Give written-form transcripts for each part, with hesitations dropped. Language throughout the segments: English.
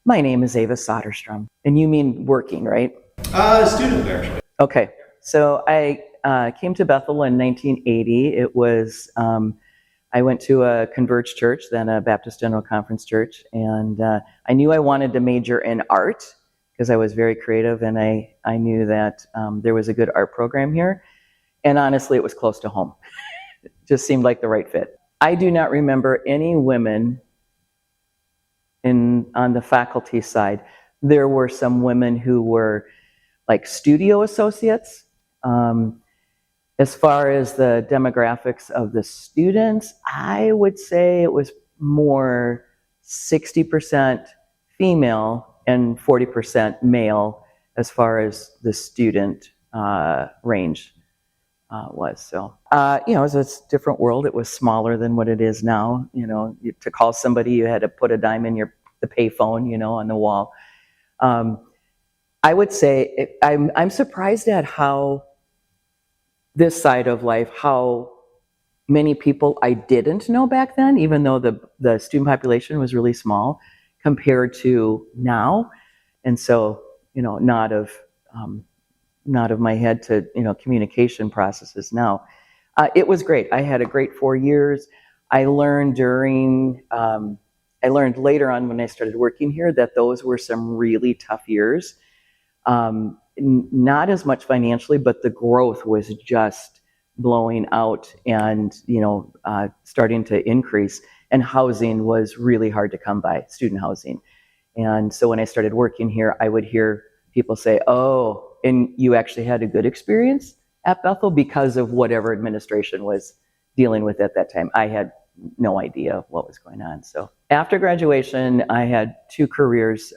My name is Avis Soderstrom. And you mean working, right? Student, actually. Okay. So I came to Bethel in 1980. It was, I went to a Converge church, then a Baptist General Conference church, and I knew I wanted to major in art because I was very creative, and I knew that there was a good art program here. And honestly, it was close to home. It just seemed like the right fit. I do not remember any women on the faculty side. There were some women who were like studio associates. As far as the demographics of the students, I would say it was more 60% female and 40% male as far as the student range was. So, it was a different world. It was smaller than what it is now. To call somebody, you had to put a dime in the payphone, on the wall. I would say I'm surprised at how this side of life, how many people I didn't know back then, even though the student population was really small compared to now. And so, not of my head to, communication processes now. It was great. I had a great 4 years. I learned later on when I started working here that those were some really tough years. Not as much financially, but the growth was just blowing out and, starting to increase. And housing was really hard to come by, student housing. And so when I started working here, I would hear people say, "Oh, and you actually had a good experience at Bethel because of whatever administration was dealing with at that time." I had no idea what was going on. So after graduation, I had 2 careers.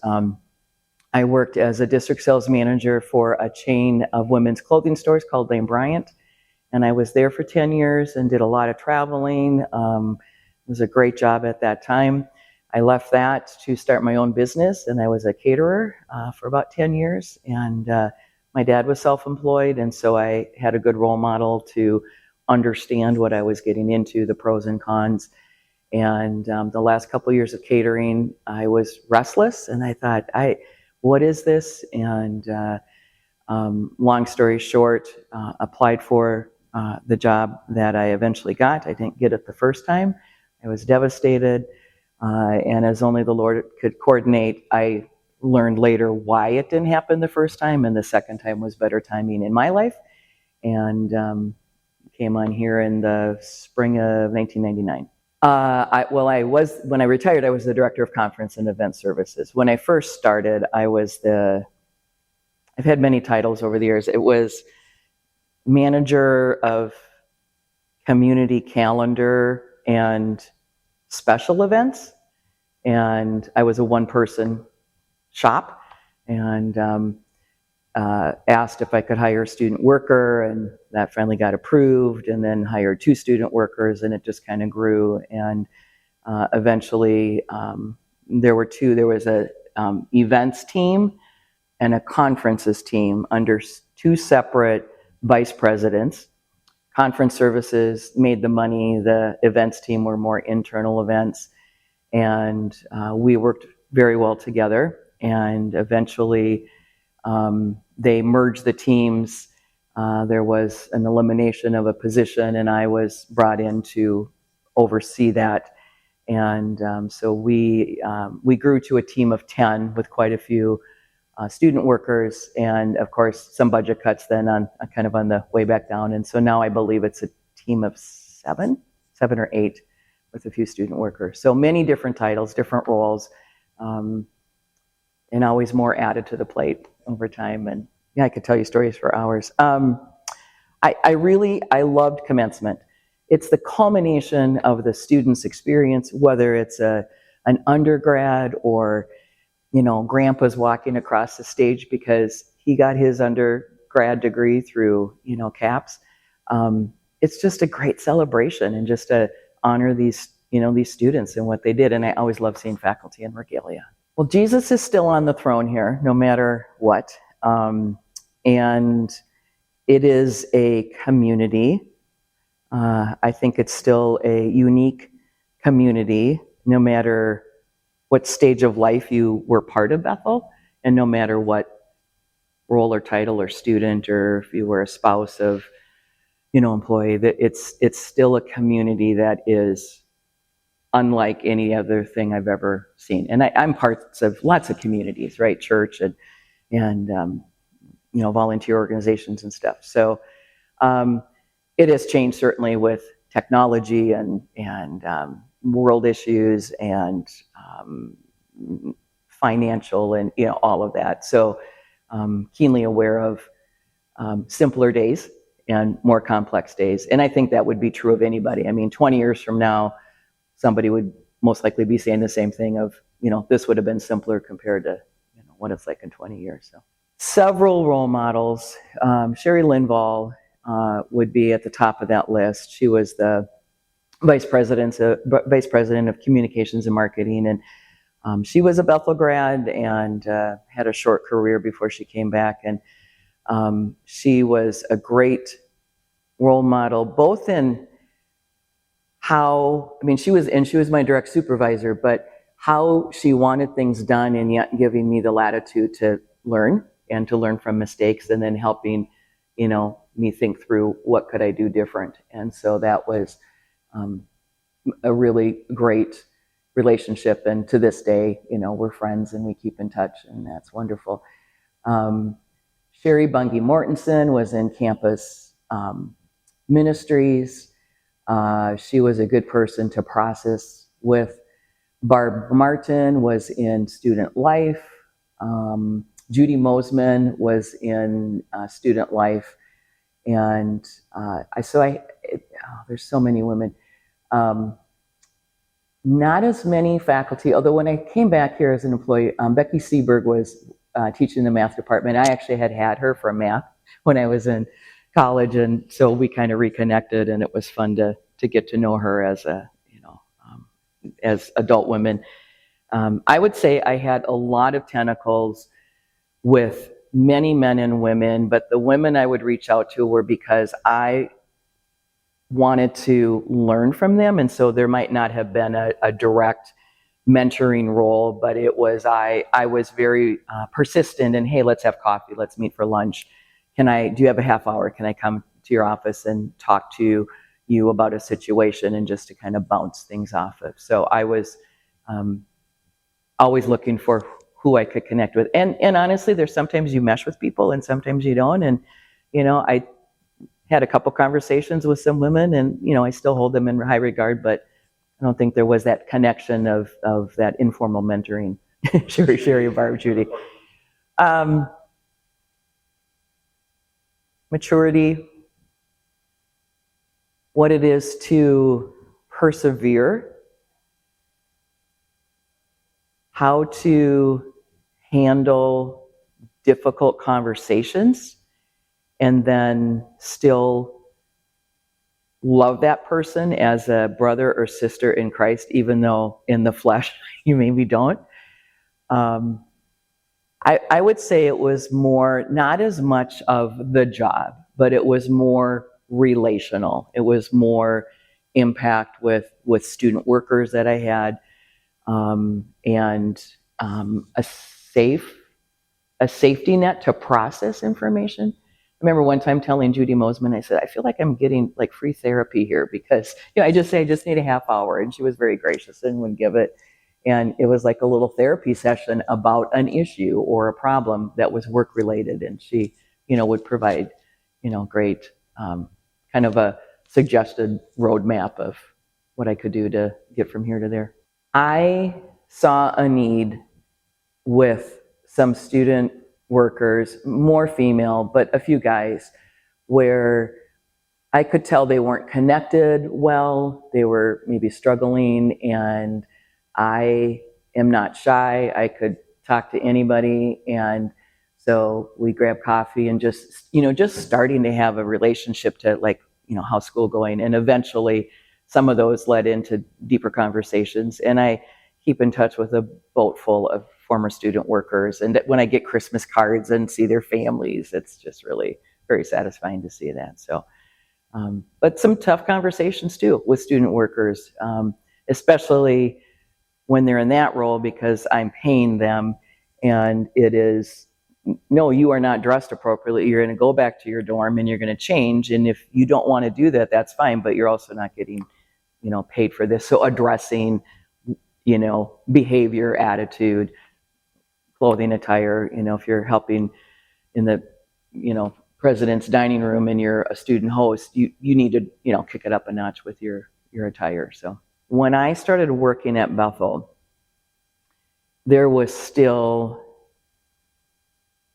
I worked as a district sales manager for a chain of women's clothing stores called Lane Bryant. And I was there for 10 years and did a lot of traveling. It was a great job at that time. I left that to start my own business, and I was a caterer for about 10 years. And my dad was self-employed, and so I had a good role model to understand what I was getting into, the pros and cons. And the last couple of years of catering, I was restless, and I thought, what is this? And long story short, applied for the job that I eventually got. I didn't get it the first time. I was devastated. And as only the Lord could coordinate, I learned later why it didn't happen the first time. And the second time was better timing in my life. And came on here in the spring of 1999. When I retired, I was the director of conference and event services. When I first started, I've had many titles over the years. It was manager of community calendar and special events. And I was a one-person shop, and asked if I could hire a student worker, and that finally got approved, and then hired 2 student workers, and it just kind of grew. And eventually there were 2. There was a events team and a conferences team under 2 separate vice presidents. Conference services made the money. The events team were more internal events. And we worked very well together. And eventually they merged the teams. There was an elimination of a position, and I was brought in to oversee that. And so we grew to a team of 10 with quite a few student workers, and of course some budget cuts then on the way back down. And so now I believe it's a team of 7 or 8 with a few student workers. So many different titles, different roles, and always more added to the plate over time. And yeah, I could tell you stories for hours. I loved commencement. It's the culmination of the student's experience, whether it's an undergrad or, grandpa's walking across the stage because he got his undergrad degree through, CAPS. It's just a great celebration, and just to honor these students and what they did. And I always love seeing faculty in regalia. Well, Jesus is still on the throne here, no matter what. And it is a community. I think it's still a unique community, no matter what stage of life you were part of Bethel, and no matter what role or title or student, or if you were a spouse of, employee, that it's still a community that is unlike any other thing I've ever seen. And I'm parts of lots of communities, right? Church and volunteer organizations and stuff. So it has changed certainly with technology and world issues and financial and all of that. So keenly aware of simpler days and more complex days. And I think that would be true of anybody. I mean, 20 years from now, somebody would most likely be saying the same thing of, this would have been simpler compared to, what it's like in 20 years. So several role models. Sherry Linval would be at the top of that list. She was the vice president of communications and marketing, and she was a Bethel grad and had a short career before she came back. And she was a great role model, both in how, she was my direct supervisor, but how she wanted things done and yet giving me the latitude to learn and to learn from mistakes, and then helping, me think through what could I do different. And so that was a really great relationship. And to this day, we're friends and we keep in touch, and that's wonderful. Sherry Bungie Mortensen was in campus ministries. She was a good person to process with. Barb Martin was in student life. Judy Mosman was in student life. And there's so many women. Not as many faculty, although when I came back here as an employee, Becky Seberg was teaching the math department. I actually had her for math when I was in college, and so we kind of reconnected, and it was fun to get to know her as as adult women. I would say I had a lot of tentacles with many men and women, but the women I would reach out to were because I wanted to learn from them, and so there might not have been a direct mentoring role, but it was I was very persistent in, hey, let's have coffee, let's meet for lunch. Do you have a half hour? Can I come to your office and talk to you about a situation, and just to kind of bounce things off of. So I was always looking for who I could connect with. And honestly, there's sometimes you mesh with people and sometimes you don't. And, I had a couple conversations with some women, and, I still hold them in high regard, but I don't think there was that connection of that informal mentoring. Sherry, Barb, Judy. Maturity, what it is to persevere, how to handle difficult conversations, and then still love that person as a brother or sister in Christ, even though in the flesh you maybe don't. I would say it was more, not as much of the job, but it was more relational. It was more impact with student workers that I had, and a safety net to process information. I remember one time telling Judy Mosman, I said, I feel like I'm getting like free therapy here, because I just need a half hour, and she was very gracious and would give it. And it was like a little therapy session about an issue or a problem that was work related, and she would provide great kind of a suggested roadmap of what I could do to get from here to there. I saw a need with some student workers, more female, but a few guys, where I could tell they weren't connected well, they were maybe struggling, and I am not shy. I could talk to anybody, and so we grabbed coffee and just starting to have a relationship to how's school going, and eventually some of those led into deeper conversations. And I keep in touch with a boat full of former student workers, and when I get Christmas cards and see their families, it's just really very satisfying to see that. So, but some tough conversations too with student workers, especially when they're in that role because I'm paying them, and it is, no, you are not dressed appropriately. You're going to go back to your dorm and you're going to change. And if you don't want to do that, that's fine, but you're also not getting, paid for this. So addressing, behavior, attitude, clothing, attire, if you're helping in the, president's dining room and you're a student host, you need to, kick it up a notch with your attire. So when I started working at Bethel, there was still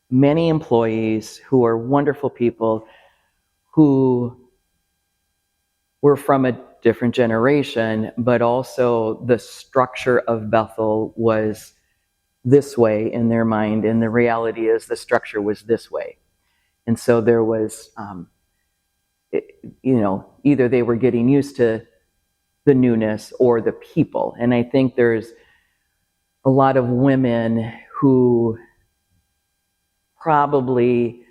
many employees who are wonderful people who were from a different generation, but also the structure of Bethel was this way in their mind, and the reality is the structure was this way. And so there was, either they were getting used to the newness or the people. And I think there's a lot of women who probably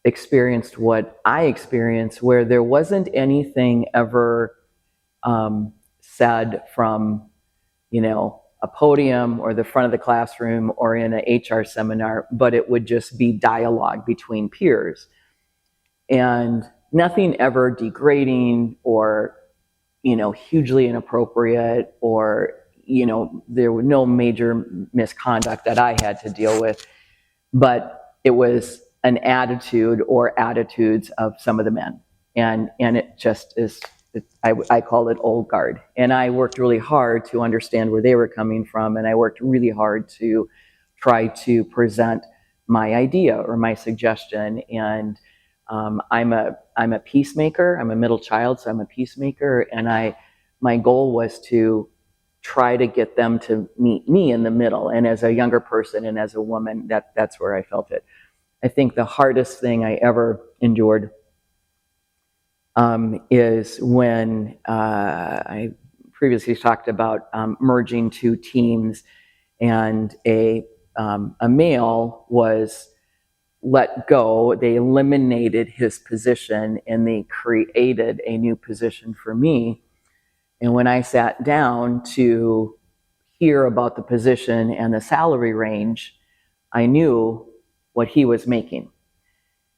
experienced what I experienced, where there wasn't anything ever said from, a podium or the front of the classroom or in an HR seminar, but it would just be dialogue between peers. And nothing ever degrading or, hugely inappropriate, or, there were no major misconduct that I had to deal with, but it was an attitude or attitudes of some of the men. And it just is, I call it old guard. And I worked really hard to understand where they were coming from. And I worked really hard to try to present my idea or my suggestion. And I'm a peacemaker. I'm a middle child, so I'm a peacemaker. And my goal was to try to get them to meet me in the middle. And as a younger person and as a woman, that's where I felt it. I think the hardest thing I ever endured is when I previously talked about merging two teams, and a male was let go. They eliminated his position and they created a new position for me. And when I sat down to hear about the position and the salary range, I knew what he was making.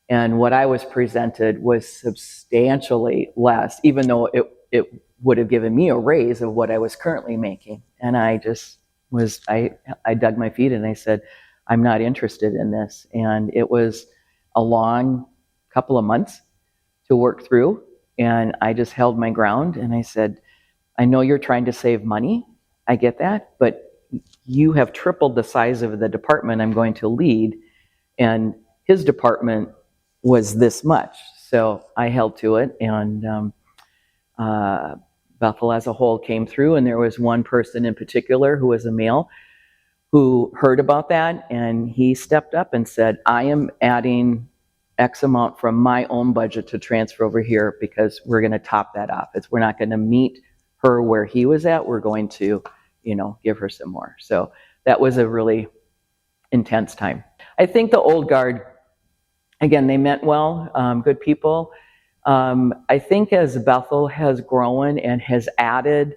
And what I was presented was substantially less, even though it would have given me a raise of what I was currently making. And I just was, I dug my feet and I said, I'm not interested in this. And it was a long couple of months to work through. And I just held my ground and I said, I know you're trying to save money. I get that, but you have tripled the size of the department I'm going to lead. And his department was this much. So I held to it, and Bethel as a whole came through, and there was one person in particular who was a male who heard about that, and he stepped up and said, I am adding X amount from my own budget to transfer over here because we're going to top that off. We're not going to meet her where he was at. We're going to, give her some more. So that was a really intense time. I think the old guard, again, they meant well, good people. I think as Bethel has grown and has added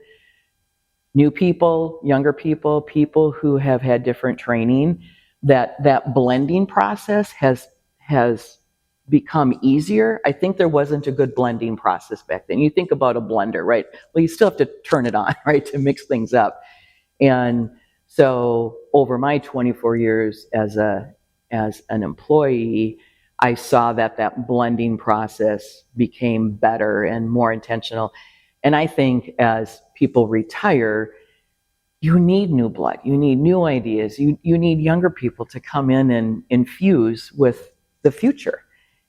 new people, younger people, people who have had different training, that blending process has become easier. I think there wasn't a good blending process back then. You think about a blender, right? Well, you still have to turn it on, right, to mix things up. And so over my 24 years as an employee, I saw that blending process became better and more intentional. And I think as people retire, you need new blood, you need new ideas, you need younger people to come in and infuse with the future.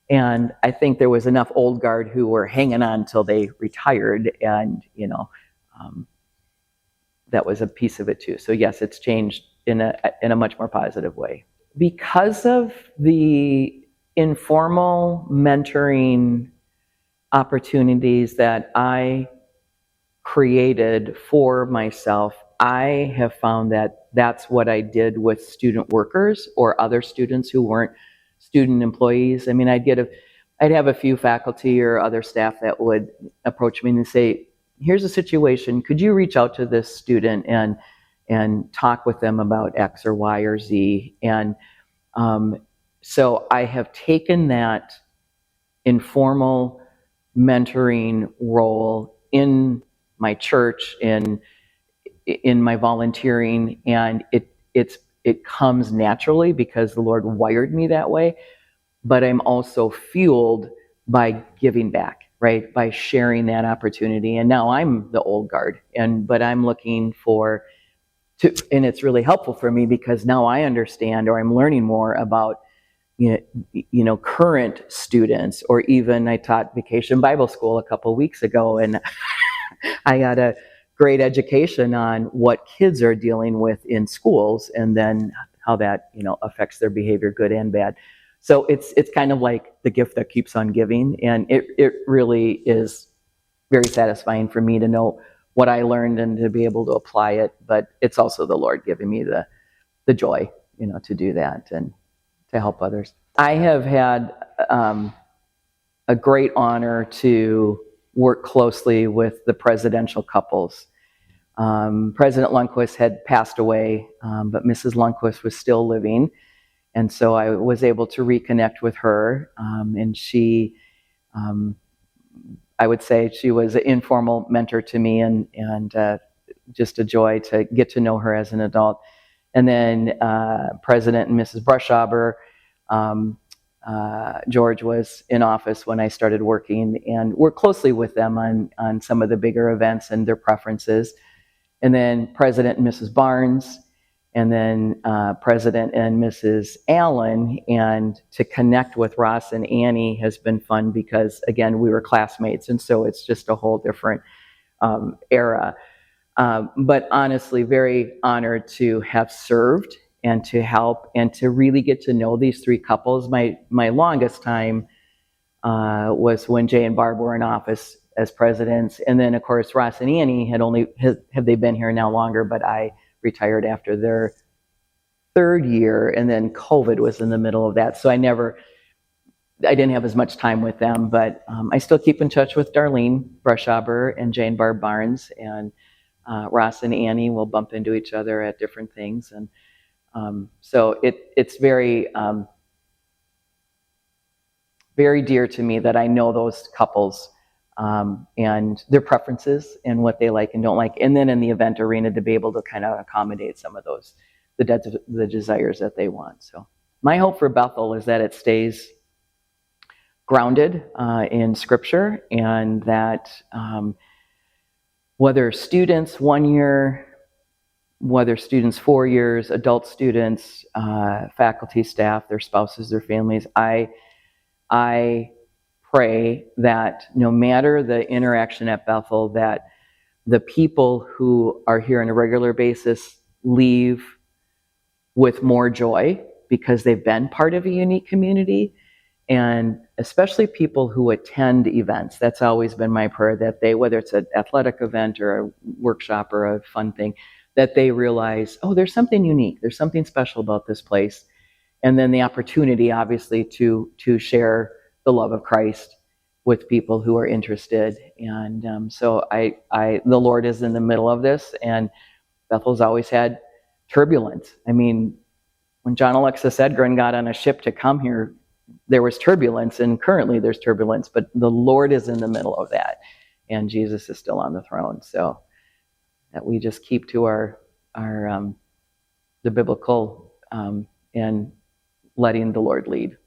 And I think there was enough old guard who were hanging on until they retired, and that was a piece of it too. So yes, it's changed in a much more positive way. Because of the informal mentoring opportunities that I created for myself, I have found that that's what I did with student workers or other students who weren't student employees. I mean, I'd have a few faculty or other staff that would approach me and say, here's a situation, could you reach out to this student and talk with them about X or Y or Z. And so I have taken that informal mentoring role in my church, in my volunteering, and it comes naturally because the Lord wired me that way. But I'm also fueled by giving back, right? By sharing that opportunity. And now I'm the old guard, but I'm looking and it's really helpful for me because now I understand, or I'm learning more about current students, or even I taught Vacation Bible School a couple weeks ago, and I got a great education on what kids are dealing with in schools, and then how that affects their behavior, good and bad. So it's kind of like the gift that keeps on giving, and it really is very satisfying for me to know what I learned and to be able to apply it. But it's also the Lord giving me the joy, to do that and to help others. I have had a great honor to work closely with the presidential couples. President Lundquist had passed away, but Mrs. Lundquist was still living. And so I was able to reconnect with her. And she, I would say she was an informal mentor to me, and just a joy to get to know her as an adult. And then President and Mrs. Brushaber, George was in office when I started working, and worked closely with them on some of the bigger events and their preferences. And then President and Mrs. Barnes, and then President and Mrs. Allen. And to connect with Ross and Annie has been fun because, again, we were classmates, and so it's just a whole different era. But honestly, very honored to have served and to help and to really get to know these three couples. My longest time was when Jay and Barb were in office as presidents. And then, of course, Ross and Annie have they been here now longer, but I retired after their third year, and then COVID was in the middle of that. So I didn't have as much time with them, but I still keep in touch with Darlene Brushaber and Jane Barb Barnes, and Ross and Annie will bump into each other at different things. And so it's very, very dear to me that I know those couples and their preferences and what they like and don't like. And then in the event arena, to be able to kind of accommodate some of those, the desires that they want. So my hope for Bethel is that it stays grounded in Scripture, and that whether students 1 year, whether students 4 years, adult students, faculty, staff, their spouses, their families, I pray that no matter the interaction at Bethel, that the people who are here on a regular basis leave with more joy because they've been part of a unique community, and especially people who attend events. That's always been my prayer, that they, whether it's an athletic event or a workshop or a fun thing, that they realize, oh, there's something unique, there's something special about this place. And then the opportunity, obviously, to share the love of Christ with people who are interested. And so the Lord is in the middle of this, and Bethel's always had turbulence. I mean, when John Alexis Edgren got on a ship to come here, there was turbulence, and currently there's turbulence, but the Lord is in the middle of that, and Jesus is still on the throne. So that we just keep to the biblical and letting the Lord lead.